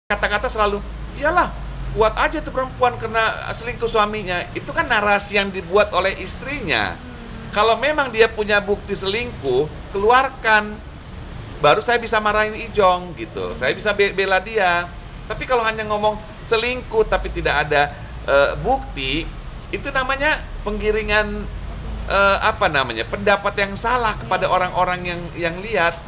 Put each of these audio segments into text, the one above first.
Kata-kata selalu, "Iyalah, kuat aja tuh perempuan kena selingkuh suaminya." Itu kan narasi yang dibuat oleh istrinya. Kalau memang dia punya bukti selingkuh, keluarkan. Baru saya bisa marahin Ijong gitu. Saya bisa bela dia. Tapi kalau hanya ngomong selingkuh tapi tidak ada bukti, itu namanya penggiringan pendapat yang salah kepada orang-orang yang lihat.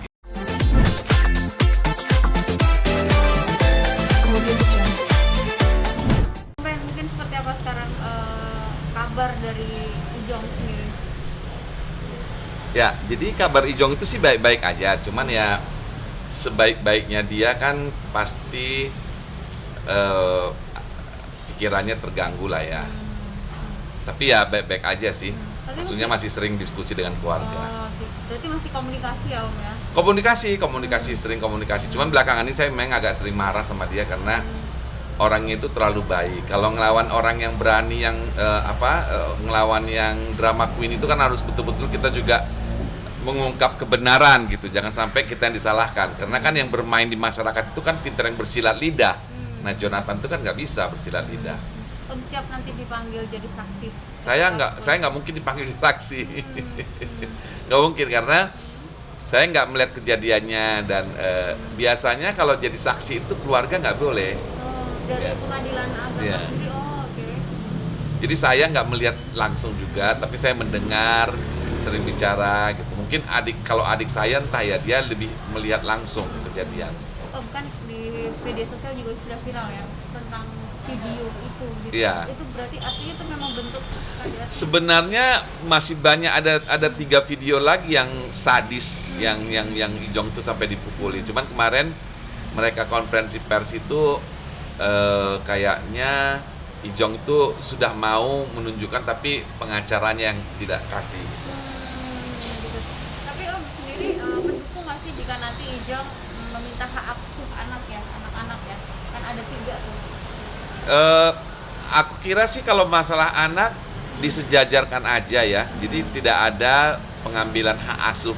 Mungkin seperti apa sekarang kabar dari Ijong sendiri? Ya, jadi kabar Ijong itu sih baik-baik aja. Cuman ya sebaik-baiknya dia kan pasti pikirannya terganggu lah ya. Tapi ya baik-baik aja sih. Maksudnya masih sering diskusi dengan keluarga. Berarti masih komunikasi ya Om ya? Komunikasi, sering komunikasi. Cuman belakangan ini saya memang agak sering marah sama dia karena orangnya itu terlalu baik. Kalau ngelawan orang yang berani, yang ngelawan yang drama queen itu kan harus betul-betul kita juga mengungkap kebenaran gitu. Jangan sampai kita yang disalahkan. Karena kan yang bermain di masyarakat itu kan pintar yang bersilat lidah. Nah, Jonathan itu kan nggak bisa bersilat lidah. Om siap nanti dipanggil jadi saksi? Saya nggak mungkin dipanggil saksi. Nggak mungkin karena saya nggak melihat kejadiannya dan biasanya kalau jadi saksi itu keluarga nggak boleh. Dari pengadilan agama sendiri. Oke. Jadi saya nggak melihat langsung juga, tapi saya mendengar, sering bicara gitu. Mungkin kalau adik saya entah ya, dia lebih melihat langsung kejadian. Om kan di media sosial juga sudah viral ya tentang video itu gitu. Iya. Itu berarti artinya itu memang bentuk KDRT? Sebenarnya masih banyak, ada 3 video lagi yang sadis, yang Ijong itu sampai dipukuli. Cuman kemarin mereka konferensi pers itu kayaknya Ijong itu sudah mau menunjukkan tapi pengacaranya yang tidak kasih. Gitu. Tapi Om sendiri mendukung nggak sih jika nanti Ijong meminta hak asuh anak-anak ya? Kan ada 3 tuh. Aku kira sih kalau masalah anak disejajarkan aja ya. Jadi tidak ada pengambilan hak asuh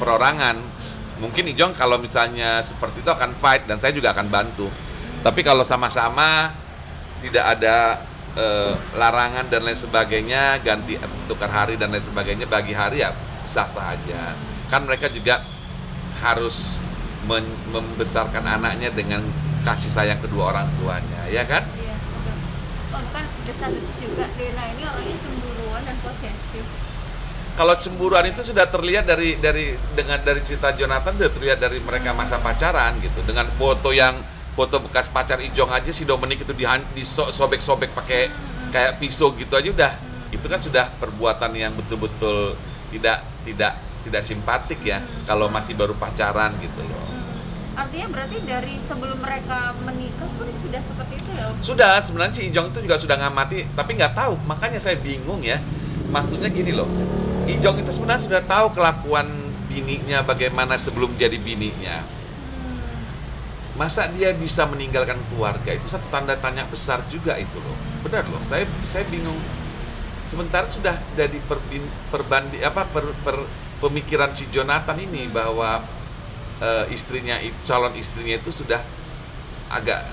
perorangan. Mungkin Ijong kalau misalnya seperti itu akan fight dan saya juga akan bantu. Tapi kalau sama-sama tidak ada larangan dan lain sebagainya, ganti tukar hari dan lain sebagainya, bagi hari ya sah-sah aja. Kan mereka juga harus membesarkan anaknya dengan kasih sayang kedua orang tuanya, ya kan? Iya, betul. Om kan desas-desus juga Dena ini orangnya cemburuan dan posesif. Kalau cemburuan itu sudah terlihat dari cerita Jonathan, sudah terlihat dari mereka masa pacaran gitu. Dengan foto bekas pacar Ijong aja, si Dominic itu disobek-sobek pakai kayak pisau gitu aja udah. Itu kan sudah perbuatan yang betul-betul tidak simpatik ya kalau masih baru pacaran gitu loh. Artinya berarti dari sebelum mereka menikah pun sudah seperti itu ya? Sudah, sebenarnya si Ijong itu juga sudah ngamati, tapi nggak tahu. Makanya saya bingung ya. Maksudnya gini loh, Ijong itu sebenarnya sudah tahu kelakuan bininya bagaimana sebelum jadi bininya. Masa dia bisa meninggalkan keluarga, itu satu tanda tanya besar juga itu loh. Benar loh, saya bingung. Sementara sudah dari pemikiran si Jonathan ini bahwa calon istrinya itu sudah agak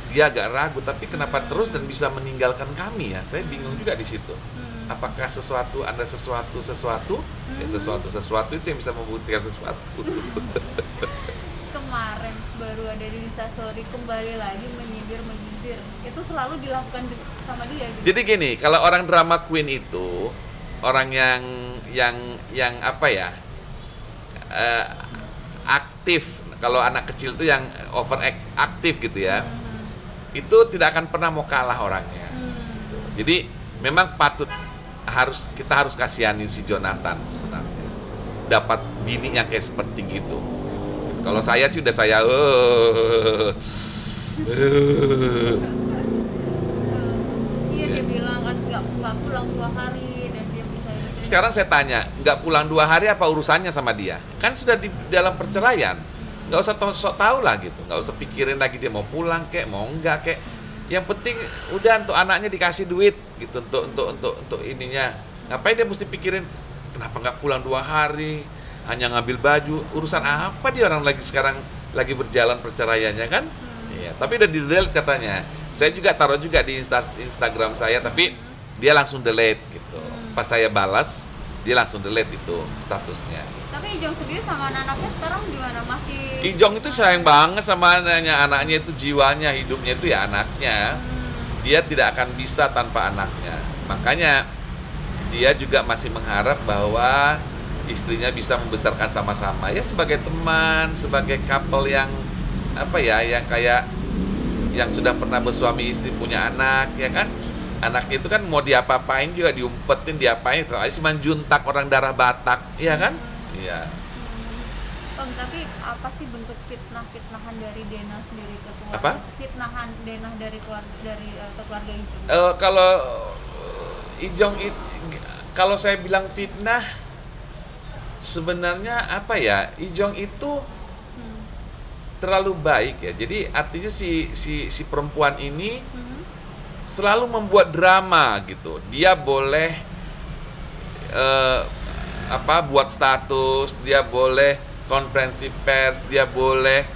ragu, tapi kenapa terus dan bisa meninggalkan kami ya? Saya bingung juga di situ. Apakah ada sesuatu ya sesuatu itu yang bisa membuktikan sesuatu. Kemarin baru ada di Instastory kembali lagi menyindir itu selalu dilakukan sama dia gitu. Jadi gini, kalau orang drama queen itu orang yang aktif. Kalau anak kecil itu yang overaktif gitu ya, itu tidak akan pernah mau kalah orangnya. Jadi memang kita harus kasihanin si Jonathan sebenarnya. Dapat bini yang kayak seperti gitu. Kalau saya sih udah Iya, dia bilang kan nggak pulang 2 hari dan dia bisa ini. Sekarang saya tanya, nggak pulang 2 hari apa urusannya sama dia? Kan sudah di dalam perceraian. Nggak usah sok tahu lah gitu. Nggak usah pikirin lagi dia mau pulang kek, mau enggak kek. Yang penting udah untuk anaknya dikasih duit gitu untuk ininya. Ngapain dia mesti pikirin kenapa nggak pulang 2 hari? Hanya ngambil baju, urusan apa dia orang sekarang lagi berjalan perceraiannya kan? Ya Tapi udah di-delete katanya. Saya juga taruh juga di Instagram saya, tapi dia langsung delete gitu. Pas saya balas, dia langsung delete itu statusnya. Tapi Ijong sendiri sama anak-anaknya sekarang gimana? Masih Ijong itu sayang banget sama anaknya itu, jiwanya, hidupnya itu ya anaknya. Dia tidak akan bisa tanpa anaknya. Makanya dia juga masih mengharap bahwa istrinya bisa membesarkan sama-sama ya, sebagai teman, sebagai couple yang apa ya, yang kayak yang sudah pernah bersuami istri punya anak ya kan. Anaknya itu kan mau diapa-apain juga diumpetin, diapain, cuma juntak orang darah Batak, iya kan? Iya. Om, tapi apa sih bentuk fitnahan dari Dena sendiri ke keluarga? Apa? Fitnahan Dena dari ke keluarga Ijong. Kalau Ijong kalau saya bilang fitnah, sebenarnya apa ya, Ijong itu terlalu baik ya. Jadi artinya si perempuan ini selalu membuat drama gitu. Dia boleh buat status, dia boleh konferensi pers, dia boleh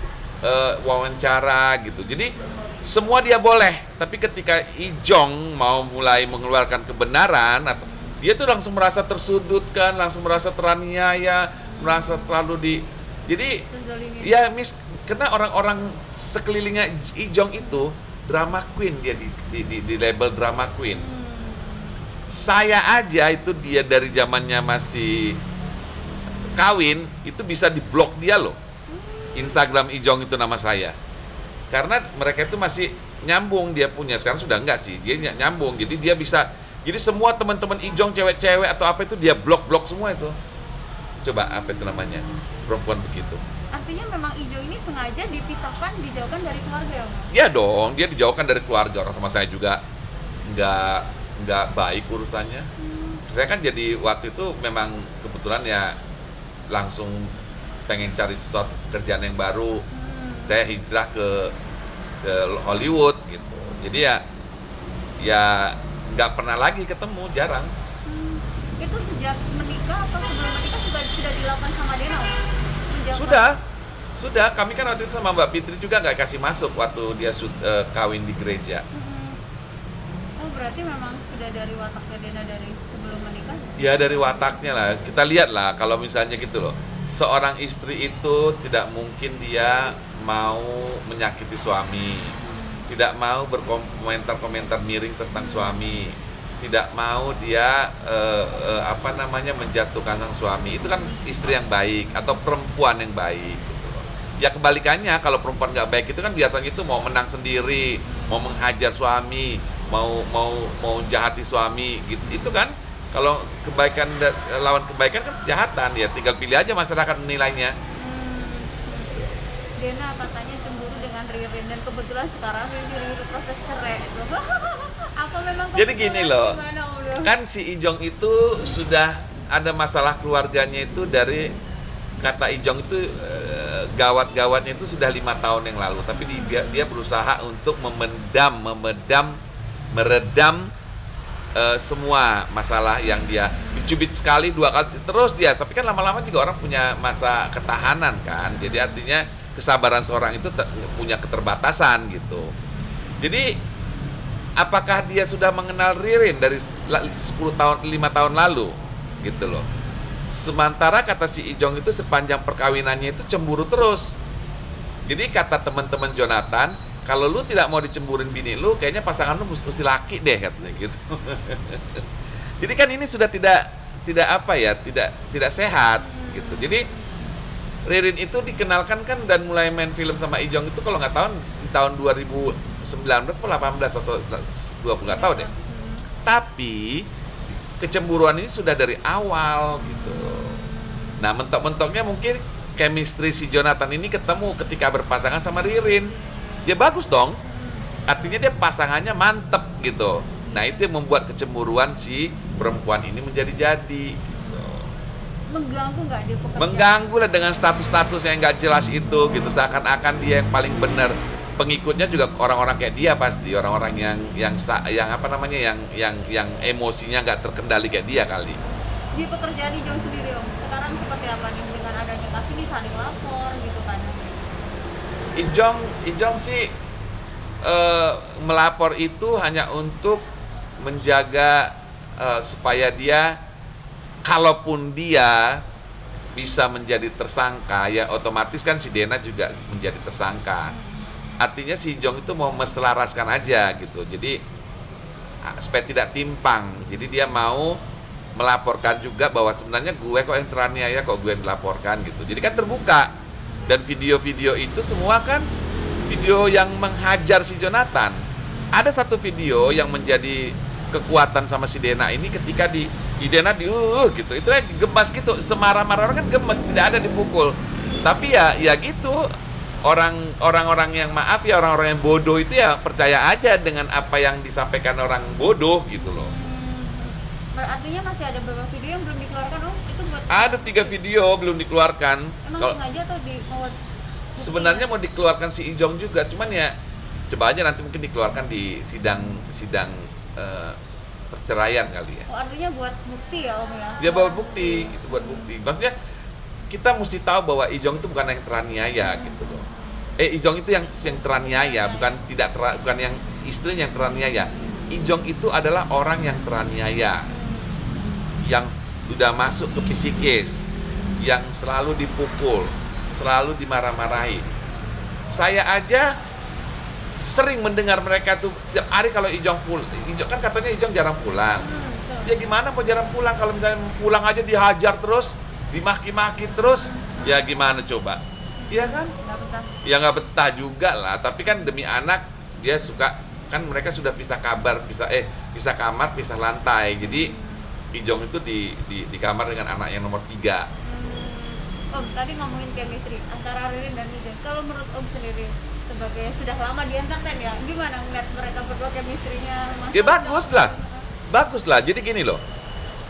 wawancara gitu. Jadi semua dia boleh. Tapi ketika Ijong mau mulai mengeluarkan kebenaran, atau dia tuh langsung merasa tersudutkan, langsung merasa teraniaya, merasa terlalu jadi Terzalimin. ya karena orang-orang sekelilingnya Ijong itu drama queen, dia di label drama queen. Saya aja itu dia dari zamannya masih kawin itu bisa diblok dia loh. Instagram Ijong itu nama saya. Karena mereka itu masih nyambung, dia punya. Sekarang sudah enggak sih, dia nyambung. Jadi dia bisa, jadi semua teman-teman Ijong cewek-cewek atau apa itu dia blok semua itu. Coba apa itu namanya? Perempuan begitu. Artinya memang Ijong ini sengaja dipisahkan, dijauhkan dari keluarga ya, Om? Iya dong, dia dijauhkan dari keluarga. Orang sama saya juga nggak baik urusannya. Saya kan jadi waktu itu memang kebetulan ya langsung pengen cari sesuatu pekerjaan yang baru. Saya hijrah ke Hollywood gitu. Jadi ya nggak pernah lagi ketemu, jarang. Itu sejak menikah atau sebelum menikah sudah dilakukan sama Dena, Om? Menjauhkan? Sudah. Kami kan waktu itu sama Mbak Fitri juga nggak kasih masuk waktu dia kawin di gereja. Oh, berarti memang sudah dari wataknya Dena dari sebelum menikah? Ya dari wataknya lah. Kita lihat lah kalau misalnya gitu loh. Seorang istri itu tidak mungkin dia mau menyakiti suami, tidak mau berkomentar-komentar miring tentang suami, tidak mau dia menjatuhkan sang suami. Itu kan istri yang baik atau perempuan yang baik gitu loh. Ya kebalikannya, kalau perempuan nggak baik itu kan biasanya itu mau menang sendiri, mau menghajar suami, mau jahati suami gitu. Itu kan kalau kebaikan lawan kebaikan kan kejahatan, ya tinggal pilih aja masyarakat menilainya. Dena katanya cemburu dengan Ririn dan kebetulan sekarang Ririn proses cerai itu. Apa memang Jadi gini loh, gimana, Om? kan si Ijong itu sudah ada masalah keluarganya itu dari kata Ijong itu gawat-gawatnya itu sudah 5 tahun yang lalu, tapi dia berusaha untuk meredam semua masalah yang dia dicubit sekali 2 kali terus dia, tapi kan lama-lama juga orang punya masa ketahanan kan, jadi artinya kesabaran seorang itu punya keterbatasan gitu. Jadi apakah dia sudah mengenal Ririn dari 5 tahun lalu gitu loh. Sementara kata si Ijong itu sepanjang perkawinannya itu cemburu terus. Jadi kata teman-teman Jonathan, kalau lu tidak mau dicemburin bini lu, kayaknya pasangan lu mesti laki deh katanya gitu. Jadi kan ini sudah tidak sehat gitu. Jadi Ririn itu dikenalkan kan dan mulai main film sama Ijong itu kalau nggak tahu di tahun 2019 atau 18 atau 20 nggak tahu deh. Tapi kecemburuan ini sudah dari awal gitu. Nah, mentok-mentoknya mungkin chemistry si Jonathan ini ketemu ketika berpasangan sama Ririn. Dia bagus dong. Artinya dia pasangannya mantep gitu. Nah, itu yang membuat kecemburuan si perempuan ini menjadi-jadi gitu. Mengganggu nggak dia pekerjaan? Mengganggu lah dengan status-status yang nggak jelas itu gitu. Seakan-akan dia yang paling benar. Pengikutnya juga orang-orang kayak dia pasti, orang-orang yang emosinya nggak terkendali kayak dia kali. Di pekerjaan Ijong sendiri, Om, sekarang seperti apa nih dengan adanya kasus ini, saling lapor gitu kan? Ijong sih melapor itu hanya untuk menjaga supaya dia, kalaupun dia bisa menjadi tersangka, ya otomatis kan si Dena juga menjadi tersangka. Artinya si Jong itu mau meselaraskan aja gitu. Jadi supaya tidak timpang. Jadi dia mau melaporkan juga bahwa sebenarnya gue kok yang teraniaya, kok gue yang dilaporkan gitu. Jadi kan terbuka. Dan video-video itu semua kan video yang menghajar si Jonathan. Ada satu video yang menjadi kekuatan sama si Dena ini ketika di Dena gitu. Itu kan gemas gitu, semarah-marah orang kan gemes, tidak ada dipukul. Tapi ya gitu. Orang-orang yang maaf ya, orang-orang yang bodoh itu ya percaya aja dengan apa yang disampaikan orang bodoh gitu loh. Artinya masih ada beberapa video yang belum dikeluarkan, Om? Itu buat Ada 3 video belum dikeluarkan. emang sengaja atau mau Sebenarnya mau dikeluarkan si Ijong juga, cuman ya coba aja nanti mungkin dikeluarkan di sidang perceraian kali ya. Oh, artinya buat bukti ya, Om ya? Dia bawa bukti, itu buat bukti. Maksudnya kita mesti tahu bahwa Ijong itu bukan yang teraniaya gitu loh. Ijong itu yang teraniaya, bukan yang istrinya yang teraniaya. Ijong itu adalah orang yang teraniaya, yang sudah masuk ke psikis, yang selalu dipukul, selalu dimarah-marahi. Saya aja sering mendengar mereka tuh setiap hari kalau Ijong pulang. Ijong kan katanya Ijong jarang pulang. Betul. Ya gimana mau jarang pulang kalau misalnya pulang aja dihajar terus, dimaki-maki terus, ya gimana coba? Iya kan? Nggak betah. Ya nggak betah juga lah. Tapi kan demi anak dia suka, kan mereka sudah pisah pisah kamar, pisah lantai. Jadi Ijong itu di kamar dengan anak yang nomor 3. Om, tadi ngomongin chemistry antara Ririn dan Ijong. Kalau menurut Om sendiri, sebagai sudah lama di entertain ya, gimana ngeliat mereka berdua chemistry-nya? Ya bagus lah. Jadi gini loh,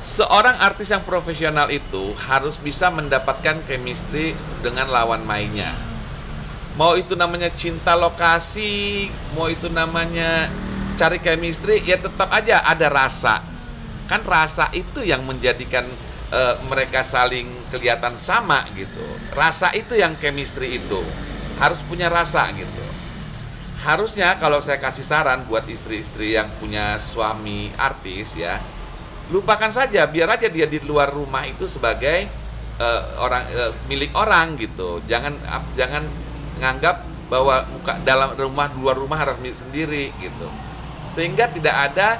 seorang artis yang profesional itu harus bisa mendapatkan chemistry dengan lawan mainnya. Mau itu namanya cinta lokasi, mau itu namanya cari chemistry, ya tetap aja ada rasa. Kan rasa itu yang menjadikan mereka saling kelihatan sama gitu. Rasa itu yang chemistry itu. Harus punya rasa gitu. Harusnya kalau saya kasih saran buat istri-istri yang punya suami artis ya, lupakan saja, biar aja dia di luar rumah itu sebagai milik orang gitu. Jangan nganggap bahwa dalam rumah, luar rumah harus milik sendiri gitu. Sehingga tidak ada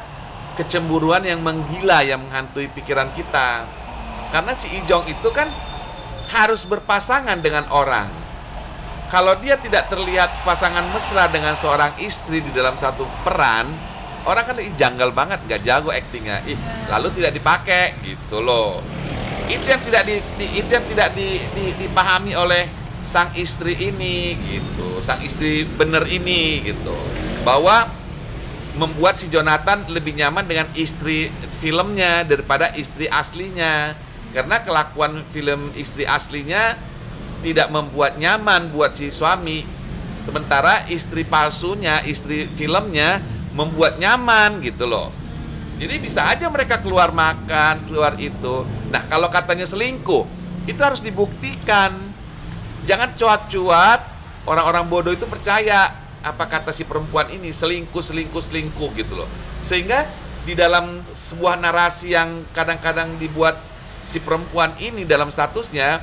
kecemburuan yang menggila yang menghantui pikiran kita. Karena si Ijong itu kan harus berpasangan dengan orang. Kalau dia tidak terlihat pasangan mesra dengan seorang istri di dalam satu peran, orang kan janggal banget, nggak jago aktingnya. Lalu tidak dipakai gitu loh. Itu yang tidak dipahami oleh sang istri ini gitu. Sang istri bener ini gitu. Bahwa membuat si Jonathan lebih nyaman dengan istri filmnya daripada istri aslinya. Karena kelakuan film istri aslinya tidak membuat nyaman buat si suami. Sementara istri palsunya, istri filmnya membuat nyaman gitu loh. Jadi bisa aja mereka keluar makan, keluar itu. Nah kalau katanya selingkuh, itu harus dibuktikan. Jangan cuat-cuat, orang-orang bodoh itu percaya apa kata si perempuan ini, selingkuh gitu loh. Sehingga di dalam sebuah narasi yang kadang-kadang dibuat si perempuan ini dalam statusnya,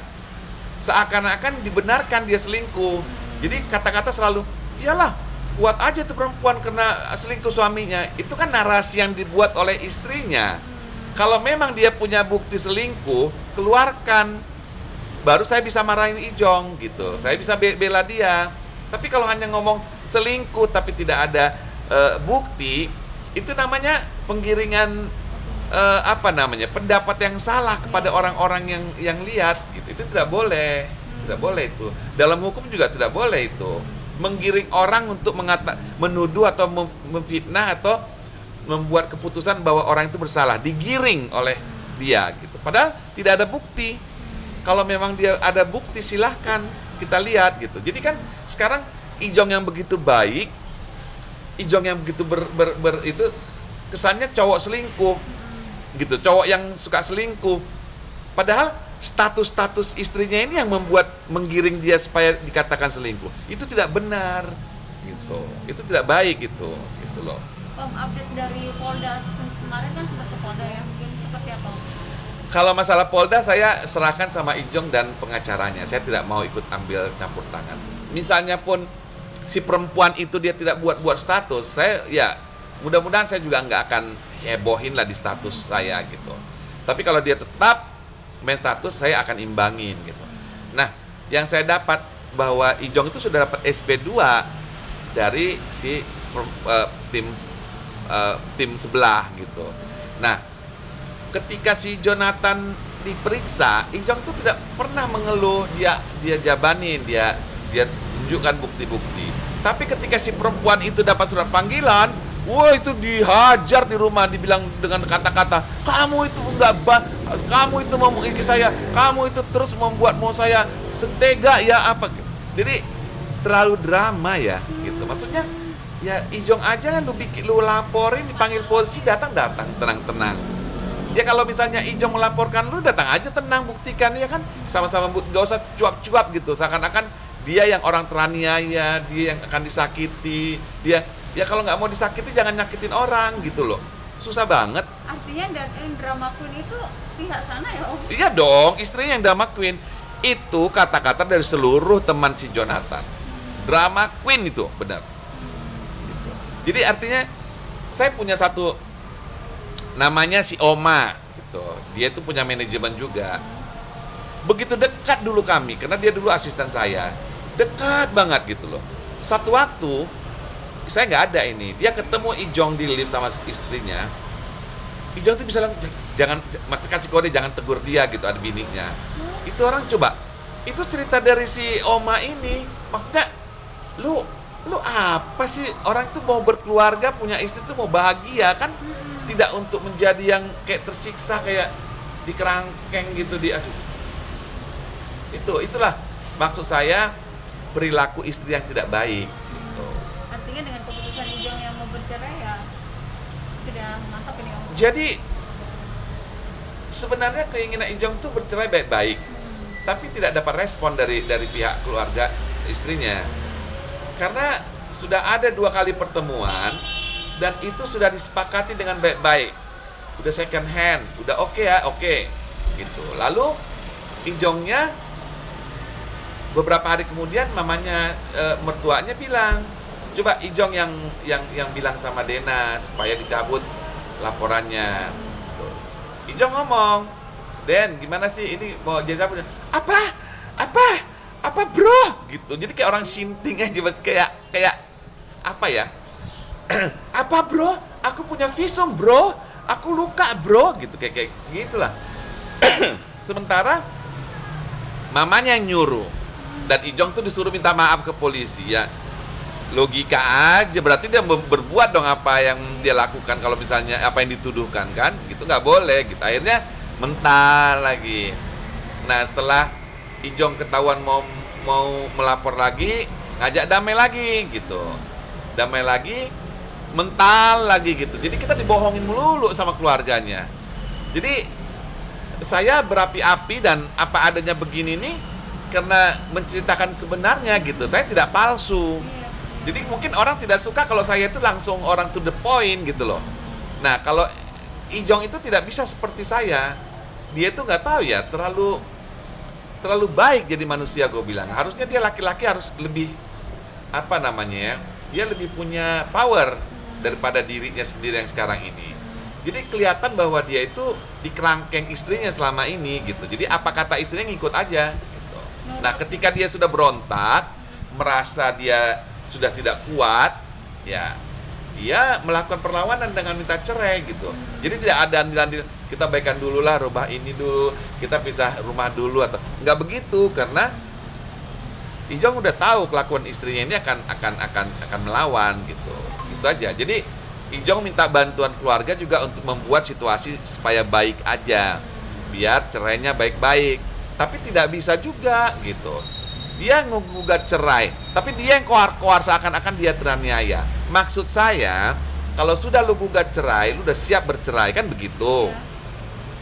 seakan-akan dibenarkan dia selingkuh. Jadi kata-kata selalu, iyalah kuat aja tuh perempuan kena selingkuh suaminya. Itu kan narasi yang dibuat oleh istrinya. Kalau memang dia punya bukti selingkuh, keluarkan. Baru saya bisa marahin Ijong gitu. Saya bisa bela dia. Tapi kalau hanya ngomong selingkuh tapi tidak ada bukti, itu namanya penggiringan pendapat yang salah kepada orang-orang yang lihat gitu. Itu tidak boleh. Tidak boleh itu. Dalam hukum juga tidak boleh itu. Menggiring orang untuk menuduh atau memfitnah atau membuat keputusan bahwa orang itu bersalah, digiring oleh dia gitu. Padahal tidak ada bukti. Kalau memang dia ada bukti, silahkan kita lihat gitu. Jadi kan sekarang Ijong yang begitu baik, Ijong yang begitu itu kesannya cowok selingkuh gitu, cowok yang suka selingkuh. Padahal status istrinya ini yang menggiring dia supaya dikatakan selingkuh. Itu tidak benar gitu. gitu. Itu tidak baik gitu loh. Om, update dari Polda kemarin kan sempat ke Polda ya, mungkin seperti apa Om? Kalau masalah Polda saya serahkan sama Ijong dan pengacaranya. Saya tidak mau ikut ambil campur tangan. Misalnya pun si perempuan itu dia tidak buat status, saya ya mudah-mudahan saya juga nggak akan hebohin lah di status saya gitu. Tapi kalau dia tetap main status, saya akan imbangin gitu. Nah, yang saya dapat bahwa Ijong itu sudah dapat SP2 dari si tim sebelah gitu. Nah, ketika si Jonathan diperiksa, Ijong tuh tidak pernah mengeluh, dia jabanin, dia tunjukkan bukti-bukti. Tapi ketika si perempuan itu dapat surat panggilan, wah itu dihajar di rumah, dibilang dengan kata-kata, kamu itu kamu itu mau mengikis saya, kamu itu terus membuat mau saya setega ya apa. Jadi terlalu drama ya gitu. Maksudnya ya Ijong aja kan lu laporin, dipanggil polisi, datang tenang-tenang. Ya kalau misalnya Ijong melaporkan lu, datang aja tenang, buktikan ya kan, sama-sama nggak usah cuap-cuap gitu, seakan-akan dia yang orang teraniaya, dia yang akan disakiti, dia ya kalau nggak mau disakiti jangan nyakitin orang gitu loh, susah banget. Artinya drama queen itu pihak sana ya Om? Iya dong, istrinya yang drama queen. Itu kata-kata dari seluruh teman si Jonathan. Drama queen itu benar. Gitu. Jadi artinya saya punya satu namanya si Oma gitu. Dia itu punya manajemen juga. Begitu dekat dulu kami, karena dia dulu asisten saya. Dekat banget gitu loh. Satu waktu saya nggak ada ini, dia ketemu Ijong di lift sama istrinya. Ijong tuh bisa langsung, jangan, masih kasih kode jangan tegur dia gitu, ada bininya. Itu orang coba, itu cerita dari si Oma ini, maksudnya lu apa sih, orang tuh mau berkeluarga, punya istri tuh mau bahagia kan, tidak untuk menjadi yang kayak tersiksa, kayak di kerangkeng gitu, itulah maksud saya, perilaku istri yang tidak baik gitu. Artinya dengan keputusan Ijong yang mau bercerai ya sudah mantap ini Om. Jadi sebenarnya keinginan Ijong tuh bercerai baik-baik, tapi tidak dapat respon dari pihak keluarga istrinya, karena sudah ada 2 kali pertemuan dan itu sudah disepakati dengan baik-baik, udah second hand, udah oke gitu. Lalu Ijongnya beberapa hari kemudian mamanya mertuanya bilang, coba Ijong yang bilang sama Dena supaya dicabut laporannya. Ijong ngomong, Den gimana sih ini mau jadi cabut? Apa bro gitu. Jadi kayak orang sinting aja, kayak apa ya? Apa bro? Aku punya visum bro, aku luka bro gitu, kayak gitulah. Sementara mamanya yang nyuruh dan Ijong tuh disuruh minta maaf ke polisi ya. Logika aja, berarti dia berbuat dong apa yang dia lakukan. Kalau misalnya apa yang dituduhkan kan, gitu nggak boleh gitu. Akhirnya mental lagi. Nah setelah Ijong ketahuan mau melapor lagi, ngajak damai lagi gitu, damai lagi, mental lagi gitu. Jadi kita dibohongin melulu sama keluarganya. Jadi saya berapi-api dan apa adanya begini nih karena menceritakan sebenarnya gitu. Saya tidak palsu. Jadi mungkin orang tidak suka kalau saya itu langsung orang to the point gitu loh. Nah kalau Ijong itu tidak bisa seperti saya. Dia itu nggak tahu ya, terlalu baik jadi manusia, gue bilang. Harusnya dia laki-laki harus lebih apa namanya ya, dia lebih punya power daripada dirinya sendiri yang sekarang ini. Jadi kelihatan bahwa dia itu di kerangkeng istrinya selama ini gitu. Jadi apa kata istrinya ngikut aja gitu. Nah ketika dia sudah berontak, merasa dia sudah tidak kuat, ya dia melakukan perlawanan dengan minta cerai gitu. Jadi tidak ada kita baikan dulu lah, rubah ini dulu, kita pisah rumah dulu, atau nggak begitu, karena Ijong udah tahu kelakuan istrinya ini akan melawan gitu. Gitu aja. Jadi Ijong minta bantuan keluarga juga untuk membuat situasi supaya baik aja, biar cerainya baik-baik. Tapi tidak bisa juga gitu. Dia ngugat cerai, tapi dia yang koar-koar seakan-akan dia teraniaya. Maksud saya, kalau sudah lu gugat cerai, lu udah siap bercerai kan begitu. Ya.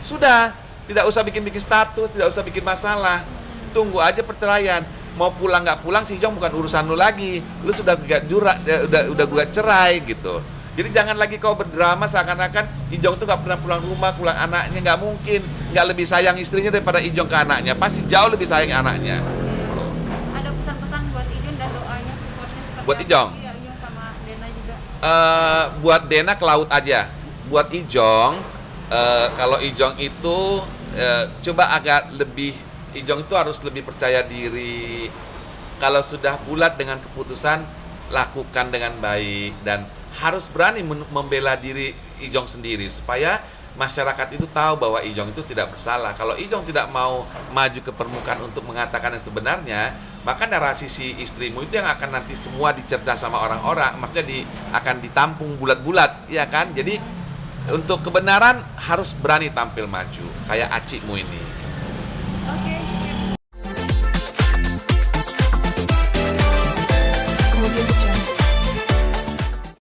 Sudah, tidak usah bikin status, tidak usah bikin masalah. Tunggu aja perceraian. mau pulang nggak pulang si Ijong bukan urusan lu lagi, lu sudah gugat udah gugat cerai gitu. Jadi jangan lagi kau berdrama seakan-akan Ijong tuh nggak pernah pulang rumah, pulang anaknya, nggak mungkin. Nggak lebih sayang istrinya daripada Ijong ke anaknya, pasti jauh lebih sayang anaknya. Ada pesan-pesan buat Ijong dan doanya supportnya seperti Buat apa? Ijong? Iya, Ijong sama Dena juga. Buat Dena ke laut aja. Buat Ijong, kalau Ijong itu coba agak lebih, Ijong itu harus lebih percaya diri. Kalau sudah bulat dengan keputusan, lakukan dengan baik dan harus berani membela diri Ijong sendiri supaya masyarakat itu tahu bahwa Ijong itu tidak bersalah. Kalau Ijong tidak mau maju ke permukaan untuk mengatakan yang sebenarnya, maka narasi si istrimu itu yang akan nanti semua dicerca sama orang-orang, maksudnya akan ditampung bulat-bulat, ya kan? Jadi untuk kebenaran harus berani tampil maju, kayak acikmu ini.